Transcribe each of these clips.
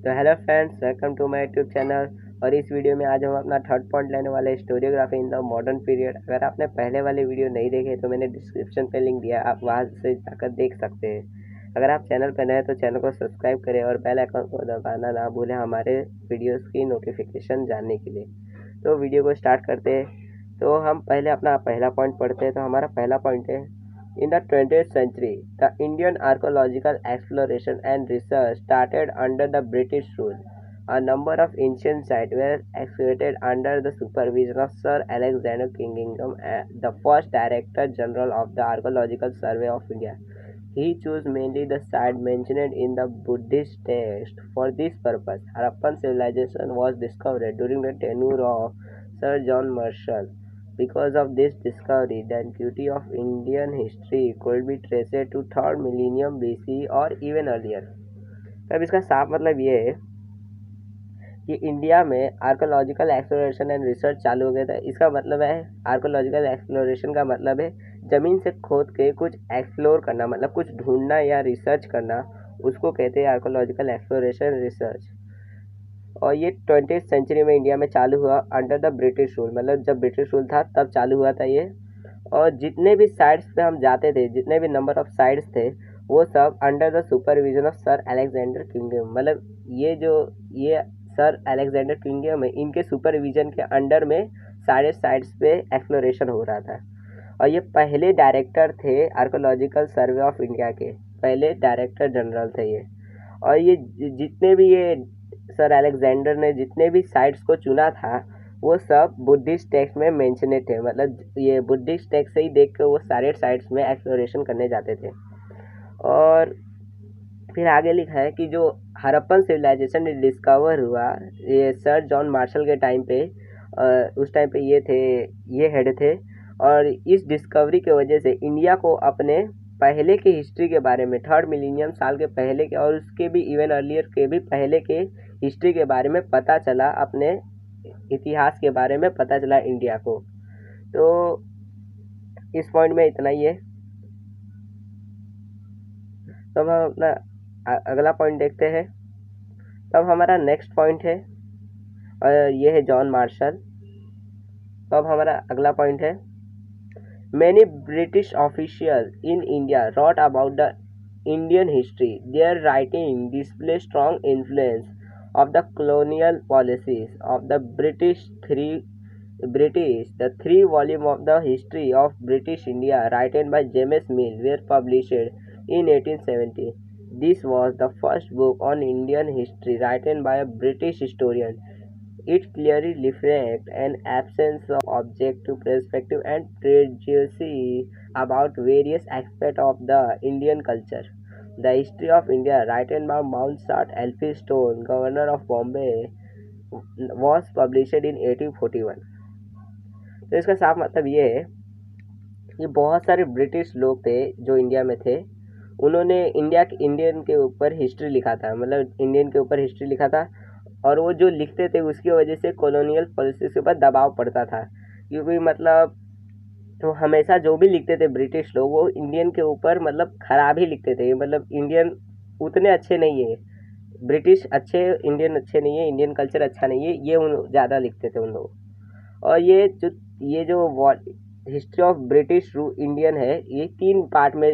तो hello friends, welcome to my YouTube channel. और इस वीडियो में आज हम अपना थर्ड पॉइंट लेने वाले historiography in the modern period. अगर आपने पहले वाले वीडियो नहीं देखे तो मैंने डिस्क्रिप्शन पे लिंक दिया, आप वहां से जाकर देख सकते हैं। अगर आप चैनल पर नए हैं तो चैनल को सब्सक्राइब करें और बेल आइकन को दबाना ना भूलें हमारे वीडियोज़ की नोटिफिकेशन जानने के लिए। तो वीडियो को स्टार्ट करते हैं। तो हम पहले अपना पहला पॉइंट पढ़ते हैं। तो हमारा पहला पॉइंट है, in the 20th century, the Indian archaeological exploration and research started under the British rule. A number of ancient sites were excavated under the supervision of Sir Alexander Kingingham, the first Director General of the Archaeological Survey of India. He chose mainly the site mentioned in the Buddhist text. For this purpose, Harappan civilization was discovered during the tenure of Sir John Marshall. Because of this discovery, the antiquity of Indian history could be traced to 3rd millennium BC or even earlier. अब इसका साफ मतलब ये है कि India में archaeological exploration and research चालू हो गया था। इसका मतलब है, आर्कोलॉजिकल एक्सप्लोरेशन का मतलब है ज़मीन से खोद के कुछ एक्सप्लोर करना, मतलब कुछ ढूंढना या रिसर्च करना, उसको कहते हैं आर्कोलॉजिकल एक्सप्लोरेशन रिसर्च। और ये 20th सेंचुरी में इंडिया में चालू हुआ अंडर द ब्रिटिश रूल, मतलब जब ब्रिटिश रूल था तब चालू हुआ था ये। और जितने भी साइट्स पे हम जाते थे, जितने भी नंबर ऑफ साइट्स थे, वो सब under the supervision of sir Alexander kingdom, मतलब ये सर अलेक्जेंडर किंगडम है, इनके सुपरविजन के अंडर में सारे साइट्स पे एक्सप्लोरेशन हो रहा था। और ये पहले डायरेक्टर थे आर्कोलॉजिकल सर्वे ऑफ इंडिया के, पहले डायरेक्टर जनरल थे ये। और ये जितने भी ये सर अलेक्जेंडर ने जितने भी साइट्स को चुना था वो सब बुद्धिस्ट टेक्स्ट में मेंशनेड थे, मतलब ये बुद्धिस्ट टेक्स्ट से ही देख कर वो सारे साइट्स में एक्सप्लोरेशन करने जाते थे। और फिर आगे लिखा है कि जो हड़प्पन सिविलाइजेशन डिस्कवर हुआ ये सर जॉन मार्शल के टाइम पे, उस टाइम पे ये हेड थे। और इस डिस्कवरी के वजह से इंडिया को अपने पहले के हिस्ट्री के बारे में, 3rd मिलीनियम साल के पहले के और उसके भी इवन अर्लियर के भी पहले के हिस्ट्री के बारे में पता चला, अपने इतिहास के बारे में पता चला इंडिया को। तो इस पॉइंट में इतना ही है। तो हम अपना अगला पॉइंट देखते हैं। तब हमारा नेक्स्ट पॉइंट है और ये है जॉन मार्शल। तो अब हमारा अगला पॉइंट है, Many British officials in India wrote about the Indian history. Their writing displays strong influence of the colonial policies of the British. The 3 volumes of the history of British India, written by James Mill, were published in 1870. This was the first book on Indian history written by a British historian. It clearly reflects an absence of objective perspective and prejudice about various aspects of the Indian culture. The History of India, written by Mountstuart Elphinstone, Governor of Bombay, was published in 1841. तो इसका साफ मतलब ये है कि बहुत सारे British लोग थे जो इंडिया में थे, उन्होंने इंडियन के ऊपर हिस्ट्री लिखा था, मतलब इंडियन के ऊपर हिस्ट्री लिखा था। और वो जो लिखते थे उसकी वजह से कॉलोनियल पॉलिसी के ऊपर दबाव पड़ता था, क्योंकि मतलब तो हमेशा जो भी लिखते थे ब्रिटिश लोग वो इंडियन के ऊपर मतलब ख़राब ही लिखते थे, मतलब इंडियन उतने अच्छे नहीं है, ब्रिटिश अच्छे, इंडियन अच्छे नहीं है, इंडियन कल्चर अच्छा नहीं है, ये उन ज़्यादा लिखते थे उन लोग। और ये जो हिस्ट्री ऑफ ब्रिटिश इंडियन है, ये 3 पार्ट में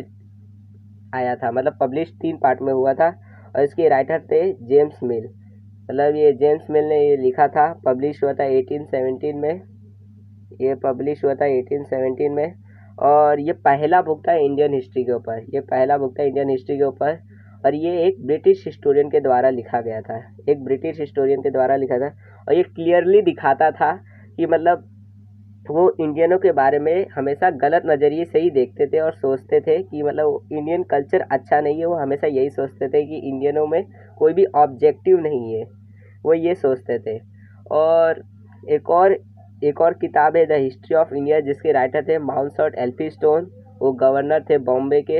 आया था, मतलब पब्लिश 3 पार्ट में हुआ था। और इसके राइटर थे जेम्स मिल, मतलब ये जेम्स मिल ने ये लिखा था, पब्लिश हुआ था 1817 में, ये पब्लिश हुआ था 1817 में। और ये पहला बुक था इंडियन हिस्ट्री के ऊपर, ये पहला बुक था इंडियन हिस्ट्री के ऊपर। और ये एक ब्रिटिश हिस्टोरियन के द्वारा लिखा गया था, एक ब्रिटिश हिस्टोरियन के द्वारा लिखा था। और ये क्लियरली दिखाता था कि मतलब वो इंडियनों के बारे में हमेशा गलत नज़रिए से ही देखते थे और सोचते थे कि मतलब इंडियन कल्चर अच्छा नहीं है। वो हमेशा यही सोचते थे कि इंडियनों में कोई भी ऑब्जेक्टिव नहीं है, वो ये सोचते थे। और एक और किताब है द हिस्ट्री ऑफ इंडिया, जिसके राइटर थे माउंटसॉट एल्फिस्टोन, वो गवर्नर थे बॉम्बे के,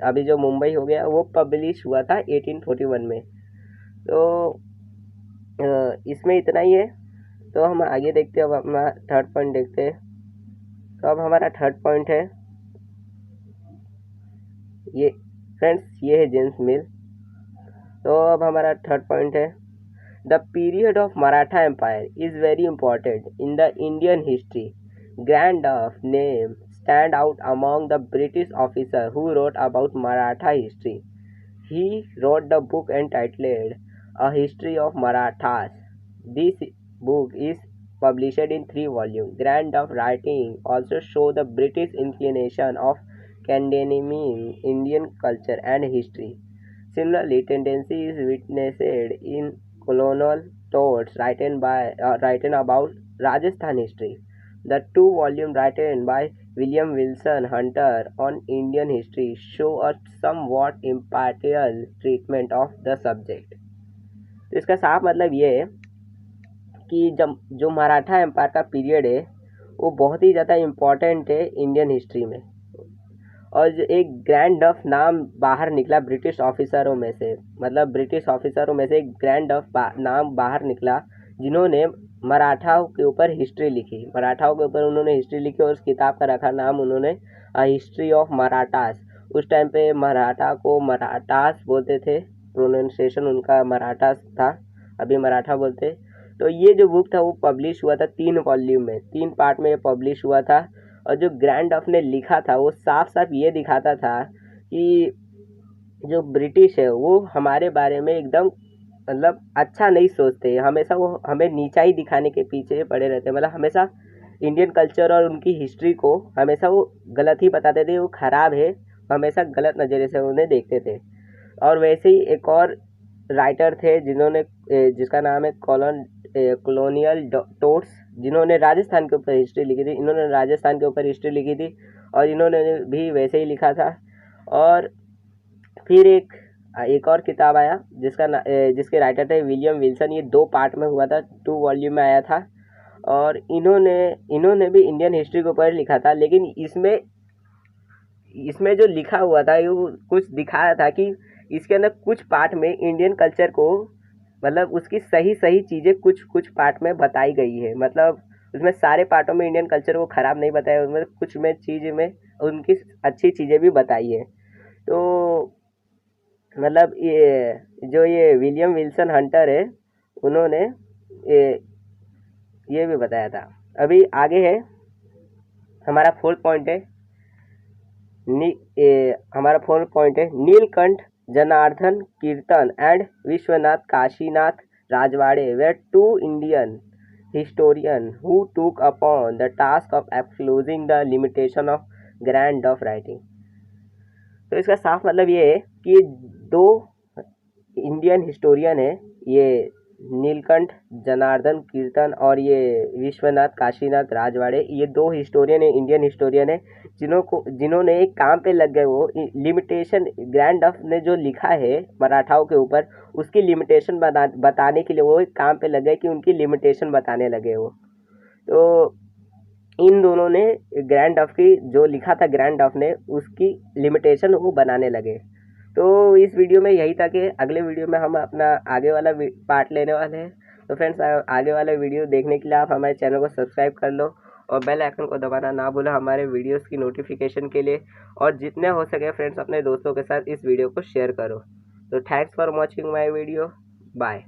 अभी जो मुंबई हो गया, वो पब्लिश हुआ था 1841 में। तो इसमें इतना ही है। तो हम आगे देखते हैं, अब अपना थर्ड पॉइंट देखते हैं। तो अब हमारा थर्ड पॉइंट है ये फ्रेंड्स, ये है जेम्स मिल। तो अब हमारा थर्ड पॉइंट है The period of Maratha Empire is very important in the Indian history. Gandalf name stand out among the British officer who wrote about Maratha history. He wrote the book entitled A History of Marathas. This book is published in 3 volumes. Gandalf writing also show the British inclination of condemning Indian culture and history. Similarly, tendency is witnessed in colonial thoughts written about Rajasthan history. The 2 volume written by William Wilson Hunter on Indian history show a somewhat impartial treatment of the subject. तो इसका साफ मतलब ये है कि जब जो Maratha empire का पीरियड है वो बहुत ही ज़्यादा इम्पोर्टेंट है इंडियन हिस्ट्री में। और जो एक ग्रैंड डफ नाम बाहर निकला ब्रिटिश ऑफिसरों में से, मतलब ब्रिटिश ऑफिसरों में से एक ग्रैंड डफ नाम बाहर निकला जिन्होंने मराठाओं के ऊपर हिस्ट्री लिखी। मराठाओं के ऊपर उन्होंने हिस्ट्री लिखी और उस किताब का रखा नाम उन्होंने हिस्ट्री ऑफ मराठास। उस टाइम पे मराठा को मराठास बोलते थे, प्रोनाउंसिएशन उनका मराठास था, अभी मराठा बोलते। तो ये जो बुक था वो पब्लिश हुआ था 3 वॉल्यूम में, 3 पार्ट में पब्लिश हुआ था। और जो ग्रैंड डफ ने लिखा था वो साफ साफ ये दिखाता था कि जो ब्रिटिश है वो हमारे बारे में एकदम मतलब अच्छा नहीं सोचते, हमेशा वो हमें नीचा ही दिखाने के पीछे पड़े रहते, मतलब हमेशा इंडियन कल्चर और उनकी हिस्ट्री को हमेशा वो गलत ही बताते थे, वो ख़राब है, हमेशा गलत नज़रिए से उन्हें देखते थे। और वैसे ही एक और राइटर थे जिन्होंने जिसका नाम है कॉलोनियल टोट्स, जिन्होंने राजस्थान के ऊपर हिस्ट्री लिखी थी। इन्होंने राजस्थान के ऊपर हिस्ट्री लिखी थी और इन्होंने भी वैसे ही लिखा था। और फिर एक और किताब आया जिसके राइटर थे विलियम विल्सन। ये 2 पार्ट में हुआ था, 2 वॉल्यूम में आया था। और इन्होंने भी इंडियन हिस्ट्री के ऊपर लिखा था, लेकिन इसमें जो लिखा हुआ था वो कुछ दिखाया था कि इसके अंदर कुछ पार्ट में इंडियन कल्चर को मतलब उसकी सही चीज़ें कुछ पार्ट में बताई गई है। मतलब उसमें सारे पार्टों में इंडियन कल्चर को ख़राब नहीं बताया, उसमें कुछ में चीज़ में उनकी अच्छी चीज़ें भी बताई है। तो मतलब ये विलियम विल्सन हंटर है, उन्होंने ये भी बताया था। अभी आगे है हमारा 4th पॉइंट है नीलकंठ जनार्दन कीर्तन and Vishwanath Kashinath Rajwade were 2 Indian historians who took upon the task of exposing the limitation of grand of writing। तो इसका साफ मतलब ये है कि 2 इंडियन हिस्टोरियन है, ये नीलकंठ जनार्दन कीर्तन और ये विश्वनाथ काशीनाथ राजवाड़े। ये 2 हिस्टोरियन है, इंडियन हिस्टोरियन है, जिन्होंने एक काम पे लग गए। वो लिमिटेशन ग्रैंड डफ ने जो लिखा है मराठाओं के ऊपर उसकी लिमिटेशन बताने के लिए वो एक काम पे लग गए कि उनकी लिमिटेशन बताने लगे वो। तो इन दोनों ने ग्रैंड डफ की जो लिखा था ग्रैंड डफ ने उसकी लिमिटेशन वो बनाने लगे। तो इस वीडियो में यही था कि अगले वीडियो में हम अपना आगे वाला पार्ट लेने वाले हैं। तो फ्रेंड्स आगे वाला वीडियो देखने के लिए आप हमारे चैनल को सब्सक्राइब कर लो और बेल आइकन को दबाना ना भूलो हमारे वीडियोस की नोटिफिकेशन के लिए। और जितने हो सके फ्रेंड्स अपने दोस्तों के साथ इस वीडियो को शेयर करो। तो thanks for watching my video, bye.